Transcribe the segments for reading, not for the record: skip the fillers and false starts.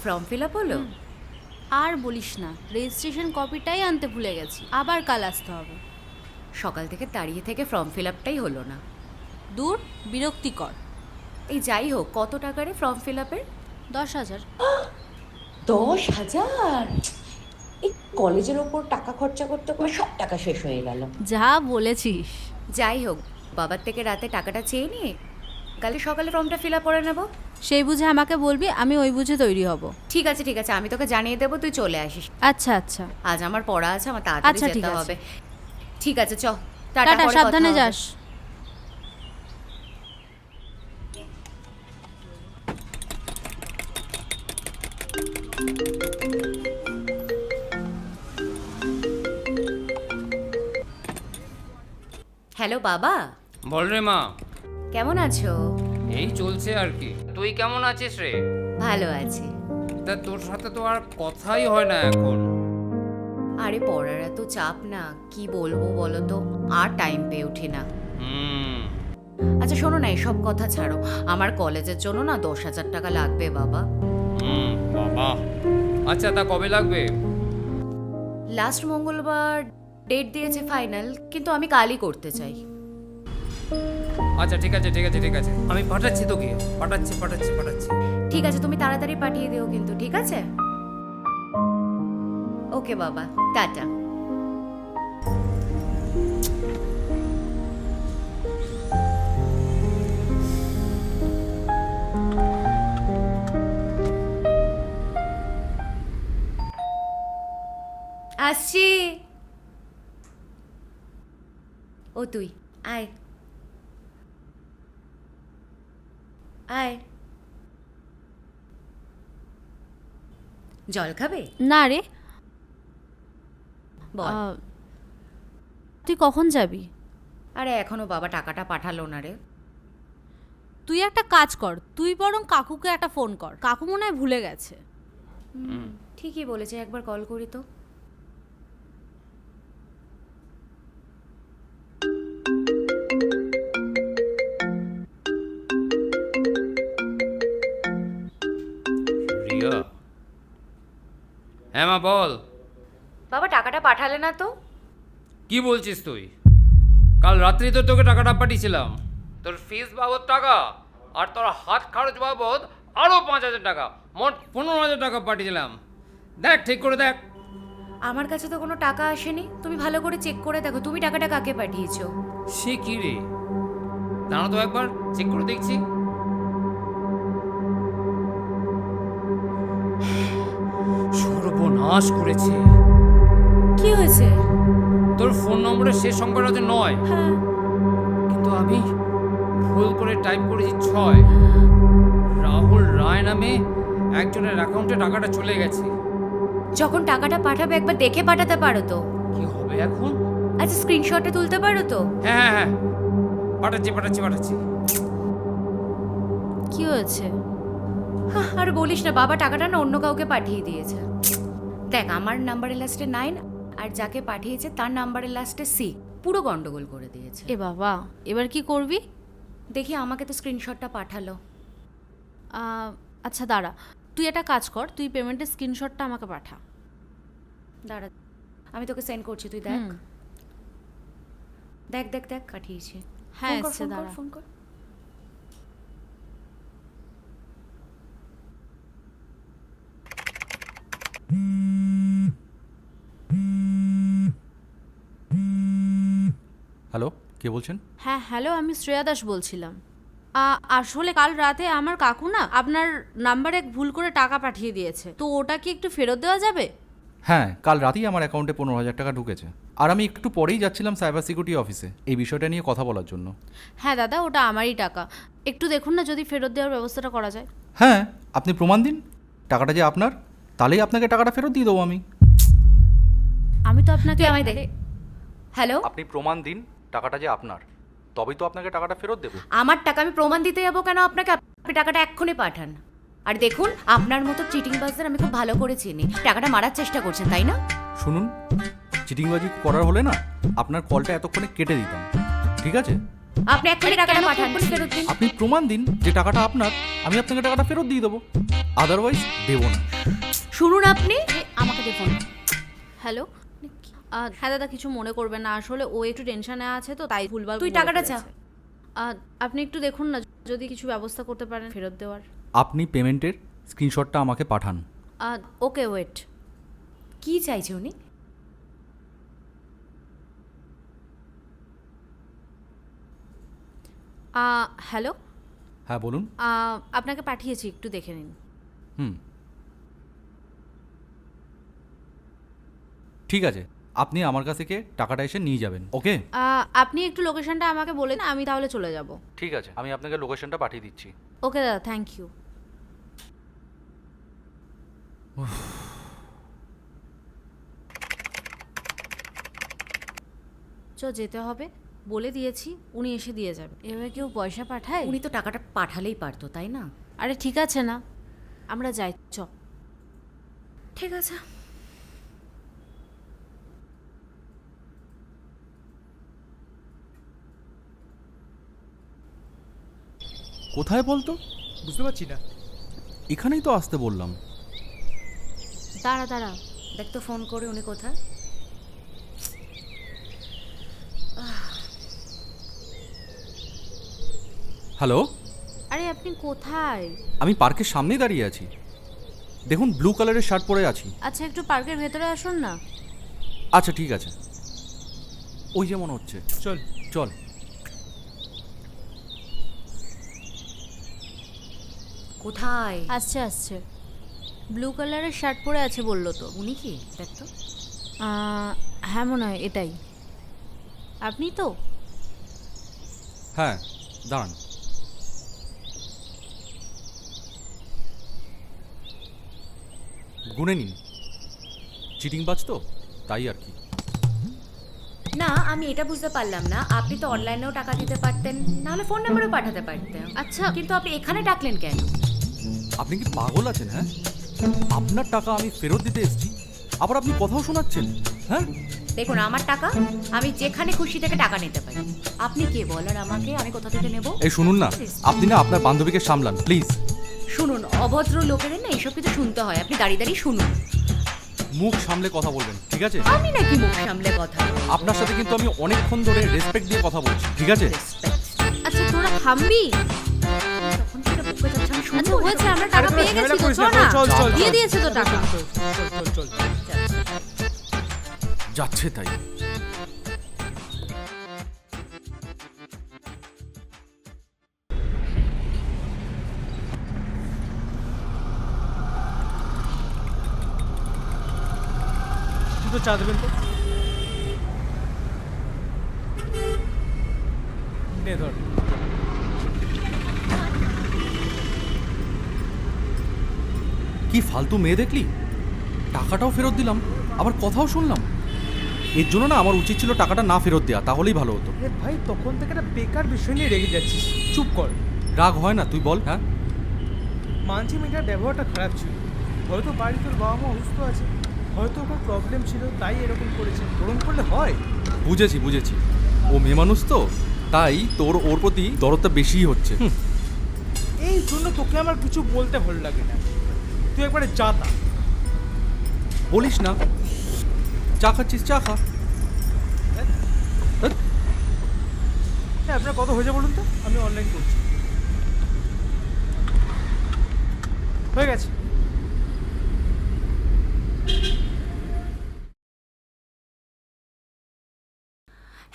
Form fill up হলো? আর বলিস না, রেজিস্ট্রেশন কপিটাই আনতে ভুলে গেছি, আবার কাল আসতে হবে। সকাল থেকে দাঁড়িয়ে থেকে ফর্ম ফিল আপটাই হলো না। দূর, বিরক্তিকর। এই যাই হোক, কত টাকারে ফর্ম ফিল আপের? 10,000। 10,000? এই কলেজের ওপর টাকা খরচা করতে করে সব টাকা শেষ হয়ে গেল। যা বলেছিস। যাই হোক, বাবার থেকে রাতে টাকাটা চেয়ে নিয়ে কালকে সকালে ফর্মটা ফিল আপ করে নেবো। সেই বুঝে আমাকে বলবি, আমি ওই বুঝে তৈরি হব। ঠিক আছে ঠিক আছে, আমি তোকে জানিয়ে দেবো, তুই চলে আসিস। আচ্ছা আচ্ছা। আজ আমার পড়া আছে, আমার তাড়াতাড়ি আচ্ছা, ঠিক যেতে আছে। হবে। ঠিক আছে, চ টাটা, টাটা, পরে কথা সাবধানে হবে। যাস। হ্যালো বাবা, বল রে মা। কেমন আছো? এই চলছে আর কি। তুই কেমন আছিস রে? ভালো আছি। তা তোর সাথে তো আর কথাই হয় না এখন। আরে পড়ার এত চাপ না, কি বলবো বলো তো, আর টাইম পেয়ে উঠি না। হুম। আচ্ছা শোনো না, এসব কথা ছাড়ো, আমার কলেজের জন্য না 10,000 টাকা লাগবে বাবা। বাবা, আচ্ছা তা কবে লাগবে? লাস্ট মঙ্গলবার ডেট দিয়েছে ফাইনাল, কিন্তু আমি কালই করতে চাই। আচ্ছা ঠিক আছে ঠিক আছে ঠিক আছে, আমি পাঠাচ্ছি তোকে, পাঠাচ্ছি পাঠাচ্ছি পাঠাচ্ছি। ঠিক আছে, তুমি তাড়াতাড়ি পাঠিয়ে দিও কিন্তু, ঠিক আছে? ওকে বাবা, টাটা। আসছি। ও তুই আয় আয়, জল খাবে? না রে, বল। তুই কখন যাবি? আরে এখনো বাবা টাকাটা পাঠালো না রে। তুই একটা কাজ কর, তুই বরং কাকুকে একটা ফোন কর, কাকু মনে হয় ভুলে গেছে। ঠিকই বলেছে, একবার কল করি তো। রিয়া, হ্যাঁ মা বল। বাবা টাকাটা পাঠালে না তো? কি বলছিস তুই? কাল রাত্রি তো তোকে টাকাটা পাঠিয়েছিলাম, তোর ফিস বাবদ টাকা আর তোর হাত খরচ বাবদ আরও 5,000 টাকা, মোট 15,000 টাকা পাঠিয়েছিলাম। দেখ ঠিক করে দেখ। আমার কাছে তো কোনো টাকা আসেনি, তুমি ভালো করে চেক করে দেখো, তুমি টাকাটা কাকে পাঠিয়েছো। সে কি রে, দাঁড়া তো একবার চেক করে দেখছি। সর্বনাশ করেছে। কি হয়েছে? তোর ফোন নম্বরের শেষ সংখ্যাটা হচ্ছে 9, হ্যাঁ, কিন্তু আমি ভুল করে টাইপ করেছি 6। রাহুল রায় নামে একজনের অ্যাকাউন্টে টাকাটা চলে গেছে। যখন টাকাটা পাঠাবে একবার দেখে পাঠাতে পারো তো। কি হবে এখন? আচ্ছা স্ক্রিনশটে তুলতে পারো তো? হ্যাঁ হ্যাঁ হ্যাঁ, পাঠাচ্ছি পাঠাচ্ছি পাঠাচ্ছি। কি হয়েছে? আর বলিস না বাবা, টাকাটা না অন্য কাউকে পাঠিয়ে দিয়েছে। দেখ, আমার নাম্বারের লাস্টে 9 আর যাকে পাঠিয়েছে তার নাম্বারের লাস্টে 6, পুরো গন্ডগোল করে দিয়েছে। এ বাবা, এবার কি করবি? দেখি, আমাকে তো স্ক্রিনশটটা পাঠালো। আচ্ছা দাঁড়া, তুই একটা কাজ কর, তুই পেমেন্টের স্ক্রিনশটটা আমাকে পাঠা। দাঁড়া, আমি তোকে সেন্ড করছি, তুই দেখ। হুম। দেখ দেখ দেখ, পাঠিয়েছি। হ্যাঁ, ফোন কর, এসছে, ফোন কর, দাঁড়া। ফোন কর। হ্যালো, কে বলছেন? হ্যাঁ হ্যালো, আমি শ্রেয়া দাস বলছিলাম। আসলে কাল রাতে আমার কাকু না আপনার নাম্বারে ভুল করে টাকা পাঠিয়ে দিয়েছে, তো ওটা কি একটু ফেরত দেওয়া যাবে? হ্যাঁ, কাল রাতেই আমার অ্যাকাউন্টে 15,000 টাকা ঢুকেছে। আর আমি একটু পরেই যাচ্ছিলাম সাইবার সিকিউরিটি অফিসে এই বিষয়টা নিয়ে কথা বলার জন্য। হ্যাঁ দাদা, ওটা আমারই টাকা, একটু দেখুন না যদি ফেরত দেওয়ার ব্যবস্থাটা করা যায়। হ্যাঁ, আপনি প্রমাণ দিন টাকাটা যে আপনার, তাহলেই আপনাকে টাকাটা ফেরত দিয়ে দেবো আমি। আমি তো আপনাকে তুই আমায় দে। হ্যালো, আপনি প্রমাণ দিন টাকাটা যে আপনার, তবেই তো আপনাকে টাকাটা ফেরত দেবো। আমার টাকা আমি প্রমাণ দিতে যাবো কেন আপনাকে? আপনি টাকাটা এক্ষুনি পাঠান। আর দেখুন, আপনার মতো চিটিংবাজদের আমি খুব ভালো করে চিনি, টাকাটা মারার চেষ্টা করছেন তাই না? শুনুন, চিটিংবাজি করার হলে না আপনার কলটা এতক্ষণে কেটে দিতাম, ঠিক আছে? আপনি এক্ষুনি টাকাটা পাঠান, ফেরত দিন। আপনি প্রমাণ দিন যে টাকাটা আপনার, আমি আপনাকে টাকাটা ফেরত দিয়ে দেবো, আদারওয়াইজ দেবো না। শুনুন আপনি, আমাকে দেখুন। হ্যালো, হ্যাঁ দাদা, কিছু মনে করবেন না, আসলে ও একটু টেনশনে আছে তো তাই ভুলভাল তুই বলে টাকাটা চা। ফেলেছে। আপনি একটু দেখুন না, যদি কিছু ব্যবস্থা করতে পারেন ফেরত দেওয়ার। আপনি পেমেন্টের স্ক্রিনশটটা আমাকে পাঠান। ওকে, ওয়েট। কি চাইছে উনি? হ্যালো, হ্যাঁ বলুন। আপনাকে পাঠিয়েছি, একটু দেখে নিন। হুম, ঠিক আছে, আপনি আমার কাছ থেকে টাকাটা এসে নিয়ে যাবেন, ওকে? আপনি একটু লোকেশনটা আমাকে বলেন, আমি তাহলে চলে যাব। ঠিক আছে, আমি আপনাকে লোকেশনটা পাঠিয়ে দিচ্ছি। ওকে দাদা, থ্যাংক ইউ। যেতে হবে, বলে দিয়েছি, উনি এসে দিয়ে যাবে। এভাবে কেউ পয়সা পাঠায়? উনি তো টাকাটা পাঠালেই পারতো, তাই না? আরে ঠিক আছে না, আমরা যাই, ঠিক আছে। কোথায় বলতো? বুঝতে পারছি না। এখানেই তো আসতে বললাম। দাঁড়া দাঁড়া, দেখ তো ফোন করে উনি কোথায়। হ্যালো, আরে আপনি কোথায়? আমি পার্কের সামনেই দাঁড়িয়ে আছি, দেখুন ব্লু কালারের শার্ট পরে আছি। আচ্ছা, একটু পার্কের ভেতরে আসুন না। আচ্ছা ঠিক আছে, ওই যে মনে হচ্ছে, চল। চল। কোথায়? আসছে আসছে, ব্লু কালারের শার্ট পরে আছে বললো তো। উনি কি? দেখ তো। হ্যাঁ মনে হয় এটাই আপনি তো। হ্যাঁ দাঁড়ান, গুনে নিন, চিটিং বাজ তো তাই আর কি। না, আমি এটা বুঝতে পারলাম না, আপনি তো অনলাইনেও টাকা দিতে পারতেন, নাহলে ফোন নাম্বারেও পাঠাতে পারতেন। আচ্ছা, কিন্তু আপনি এখানে ডাকলেন কেন? আপনি কি পাগল আছেন? হ্যাঁ, আপনার টাকা আমি ফেরত দিতে এসেছি, আবার আপনি কথাও শোনাচ্ছেন? হ্যাঁ দেখুন, আমার টাকা আমি যেখানে খুশি থেকে টাকা নিতে পারি। আপনি কে বলার আমাকে আমি কোথা থেকে নেব? এই শুনুন না, আপনি না আপনার বান্ধবীকে সামলান প্লিজ। শুনুন, অভদ্র লোকের না এইসব কিছু শুনতে হয়, আপনি দাঁড়িয়ে দাঁড়িয়ে শুনুন। মুখ সামলে কথা বলবেন, ঠিক আছে? আমি নাকি মুখ সামলে কথা বলবো? আপনার সাথে কিন্তু আমি অনেকক্ষণ ধরে রেসপেক্ট দিয়ে কথা বলছি, ঠিক আছে? Respect। আচ্ছা তোরা থামবি? তখন থেকে বকে যাচ্ছে, আমি আচ্ছা শুনবো। হয়েছে, আমরা টাকা পেয়ে গেছি তো, করিস চল না, না, চল, চল, দিয়ে চল। দিয়েছে তো টাকা। চল। যাচ্ছে তাই। দুটো চা দেবেন তো। নে ধর। কি ফালতু মেয়ে দেখলি, টাকাটাও ফেরত দিলাম আবার কথাও শুনলাম। এর জন্য না আমার উচিত ছিল টাকাটা না ফেরত দেওয়া, তাহলেই ভালো হতো। আরে ভাই, তখন থেকে একটা বেকার বিষয় নিয়ে রেগে যাচ্ছিস, চুপ কর। রাগ হয় না, তুই বল। হ্যাঁ, মানছি মেয়েটার ব্যবহারটা খারাপ ছিল, হয়তো বাড়ি তোর বাবা মা অসুস্থ আছে, হয়তো ওর প্রবলেম ছিল তাই এরকম করেছে, ওরকম করলে হয়? বুঝেছি, ও মেয়ে মানুষ তো, তাই তোর ওর প্রতি দরদটা বেশিই হচ্ছে। এই জন্য তোকে আমার কিছু বলতে ভালো লাগে না, তুই একবারে যাতা। বলিস না, চা খাচ্ছিস চা খা। হ্যাঁ, আপনার কত হয়েছে বলুন তো, আমি অনলাইন করছি। হয়ে গেছে।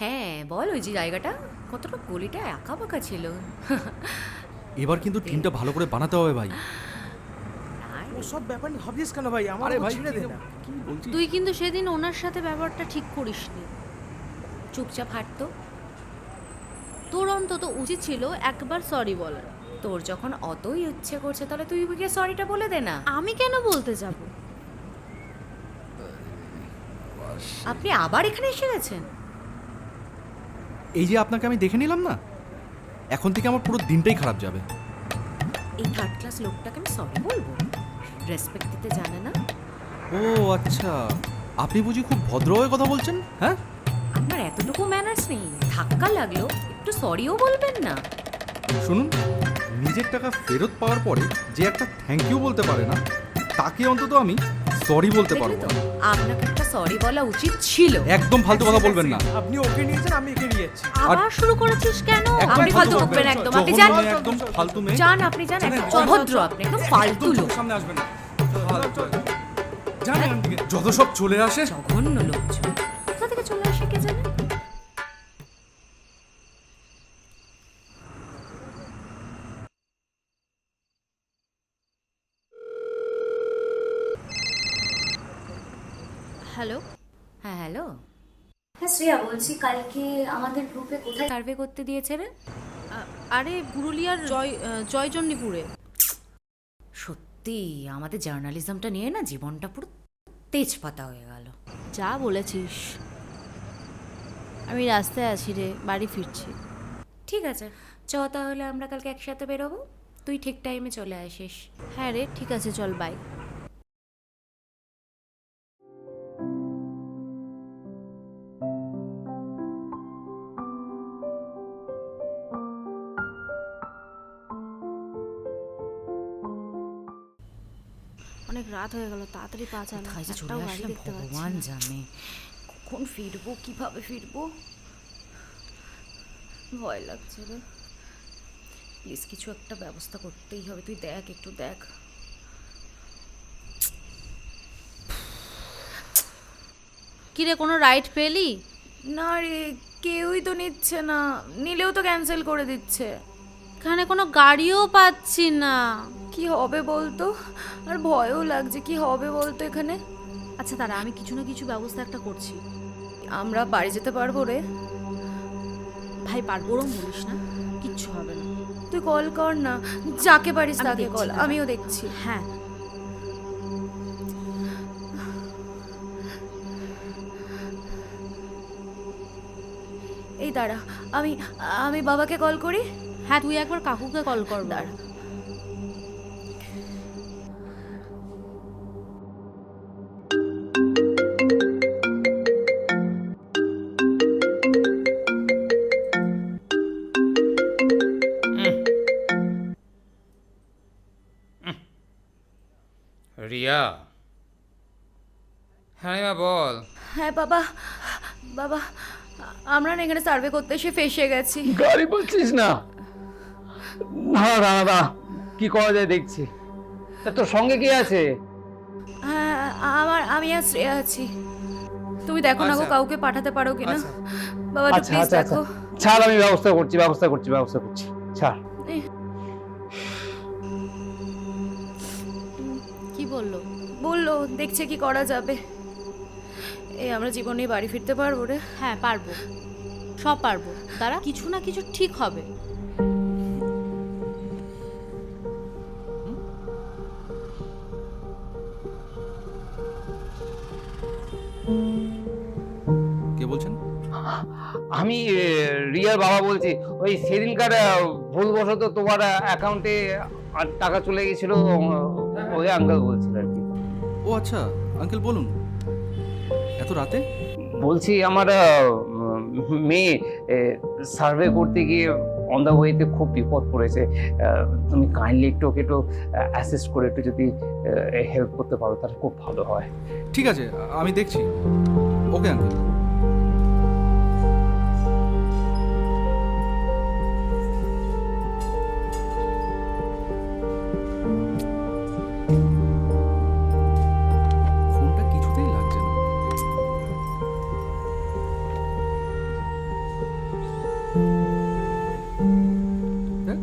হ্যাঁ বল, ওই যে জায়গাটা কতটা গলিটা একা বাঁকা ছিল। এবার কিন্তু টিমটা ভালো করে বানাতে হবে ভাই। ওসব ব্যাপার নিয়ে ভাবছিস কেন ভাই? আমার ভাই ছেড়ে দে না। কি বলছিস? তুই কিন্তু সেদিন ওনার সাথে ব্যবহারটা ঠিক করিসনি। চুপচাপ হাঁটতো। তোর অন্তত উচিত ছিল একবার সরি বলার। তোর যখন অতই ইচ্ছে করছে, তাহলে তুই গিয়ে সরিটা বলে দে না। আমি কেন বলতে যাব? আপনি আবার এখানে এসে গেছেন? এই যে আপনাকে আমি দেখে নিলাম না, এখন থেকে আমার পুরো দিনটাই খারাপ যাবে। এই থার্ড ক্লাস লোকটাকে আমি সরি বলবো? রেসপেক্ট দিতে জানে না। ও আচ্ছা, আপনি বুঝি খুব ভদ্র হয়ে কথা বলছেন? হ্যাঁ, আপনার এতটুকু ম্যানার্স নেই, ধাক্কা লাগলো একটু সরিও বলবেন না? শুনুন, নিজের টাকা ফেরত পাওয়ার পরে যে একটা থ্যাংক ইউ বলতে পারে না, তাকে অন্তত আমি সরি বলতে দেখলি পারবো তো, না। আপনাকে একটা সরি বলা উচিত ছিল। একদম ফালতু কথা বলবেন না। আপনি ওকে নিয়েছেন, আমি একে নিয়ে যাচ্ছি। আবার শুরু করেছিস কেন? একদম আপনি ফালতু কথা বকবেন বলবেন। একদম, আপনি জঘন্য যান। মেয়ে, একদম ফালতু মেয়ে। যান আপনি যান, একদম অভদ্র আপনি, একদম ফালতু লোক, সামনে আসবেন না। জানেন যত সব চলে আসে। জঘন্য লোকজন। কোথা থেকে চলে আসে কে জানে? হ্যালো, হ্যাঁ হ্যালো, হ্যাঁ শ্রেয়া বলছি, কালকে আমাদের গ্রুপে কোথায় সার্ভে করতে দিয়েছে রে? আরে পুরুলিয়ার জয়চণ্ডীপুরে। সত্যি আমাদের জার্নালিজমটা নিয়ে না জীবনটা পুরো তেজপাতা হয়ে গেল। যা বলেছিস। আমি রাস্তায় আছি রে, বাড়ি ফিরছি। ঠিক আছে, চ তাহলে আমরা কালকে একসাথে বেরোবো, তুই ঠিক টাইমে চলে আসিস। হ্যাঁ রে, ঠিক আছে, চল, বাই। অনেক রাত হয়ে গেল, তাড়াতাড়ি পা চালা। কোথায় যে চলে একটাও গাড়ি আসলাম দেখতে পাচ্ছি ভগবান না। জানে। কখন ফিরবো, কিভাবে ফিরবো, ভয় লাগছে রে। প্লিজ কিছু একটা ব্যবস্থা করতেই হবে, তুই দেখ, একটু দেখ। কিরে, কোনো রাইড পেলি? না রে, কেউই তো নিচ্ছে না, নিলেও তো ক্যান্সেল করে দিচ্ছে। এখানে কোনো গাড়িও পাচ্ছি না। কি হবে বলতো, আর ভয়ও লাগছে, কি হবে বলতো এখানে। আচ্ছা দাঁড়া, আমি কিছু না কিছু ব্যবস্থা একটা করছি। আমরা বাড়ি যেতে পারবো রে? ভাই, পারবো, ওরম বলিস না, কিচ্ছু হবে না। তুই কল কর না, যাকে পারিস আমি তাকে দেখছি, কল, দাঁড়া। আমিও দেখছি। হ্যাঁ, এই দাঁড়া, আমি আমি বাবাকে কল করি। হ্যাঁ, তুই একবার কাকুকে কল কর। দাঁড়া। রিয়া, হ্যাঁ রিয়া বল। হ্যাঁ বাবা, বাবা আমরা না এখানে সার্ভে করতে এসে ফেসে গেছি। গাড়ি পাচ্ছিস না? না না না, কি করা যায় দেখছি। তা তোর সঙ্গে কি আছে? হ্যাঁ আমি আর শ্রেয়া আছি, তুমি দেখো না গো, আচ্ছা। কাউকে পাঠাতে পারো কিনা। আচ্ছা। বাবা আচ্ছা প্লিজ আচ্ছা আচ্ছা, দেখো। ছাড়, আমি ব্যবস্থা করছি ছাড়। কি বললো? বললো দেখছে কি করা যাবে। এই আমরা জীবনে বাড়ি ফিরতে পারবো রে? হ্যাঁ, পারবো, সব পারবো। দাঁড়া, কিছু না কিছু ঠিক হবে। কে বলছেন? আমি রিয়ার বাবা বলছি। ওই সেদিনকার ভুলবশত তোমার অ্যাকাউন্টে টাকা চলে গেছিল, ওই আঙ্কেল বলছিল আর কি। ও আচ্ছা, আঙ্কেল বলুন, এত রাতে? বলছি আমার মেয়ে সার্ভে করতে গিয়ে অন দ্য ওয়েতে খুব বিপদ পড়েছে। তুমি কাইন্ডলি একটু অ্যাসিস্ট করে একটু যদি হেল্প করতে পারো তাহলে খুব ভালো হয়। ঠিক আছে, আমি দেখছি। Okay uncle. ফোনটা কিছুতেই লাগছে না। হ্যাঁ?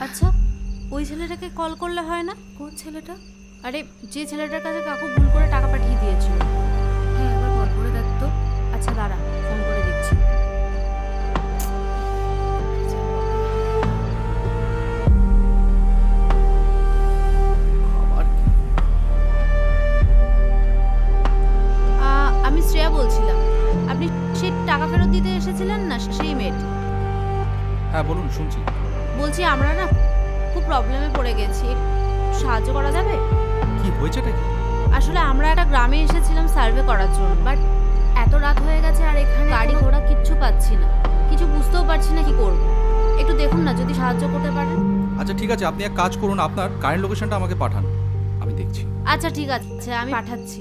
আচ্ছা, ওই ছেলেটাকে কল করলে হয় না? কোন ছেলেটা? আরে, যে ছেলেটার কাছে কাকু ভুল করে টাকা পাঠিয়ে দিয়েছিল। হ্যাঁ একবার কল করে দেখ তো। আচ্ছা দাঁড়া, ফোন করে দেখছি। আবার কি? আমি শ্রেয়া বলছিলাম। আপনি সেই টাকা ফেরত দিতে এসেছিলেন না, সেই মেয়েটি? হ্যাঁ বলুন, শুনছি। বলছি, আমরা না খুব প্রবলেমে পড়ে গেছি, সাহায্য করা যাবে? কি হয়েছেটা কি? আসলে আমরা একটা গ্রামে এসেছিলাম সার্ভে করার জন্য, বাট এত রাত হয়ে গেছে আর এখানে গাড়ি ঘোড়া কিচ্ছু পাচ্ছি না, কিছু বুঝতেও পারছি না কি করব। একটু দেখুন না যদি সাহায্য করতে পারেন। আচ্ছা ঠিক আছে, আপনি এক কাজ করুন, আপনার কারেন্ট লোকেশনটা আমাকে পাঠান, আমি দেখছি। আচ্ছা ঠিক আছে, আমি পাঠাচ্ছি।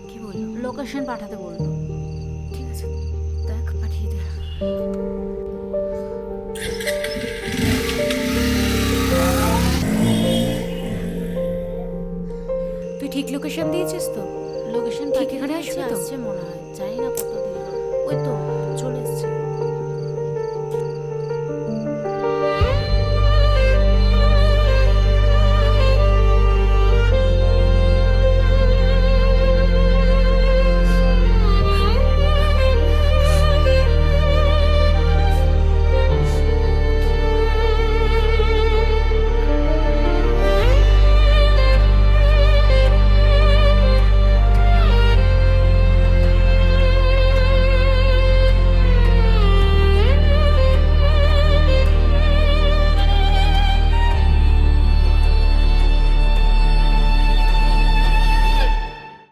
কি বললো? লোকেশন পাঠাতে বললো। ঠিক আছে, দেখ পাঠিয়ে দে। তুই ঠিক লোকেশন দিয়েছিস তো? লোকেশন ঠিক ঠিক এখানে এখানে আসবে তো? আসছে মনে হয়, জানি না কত দিন। ওই তো চলে এসছে।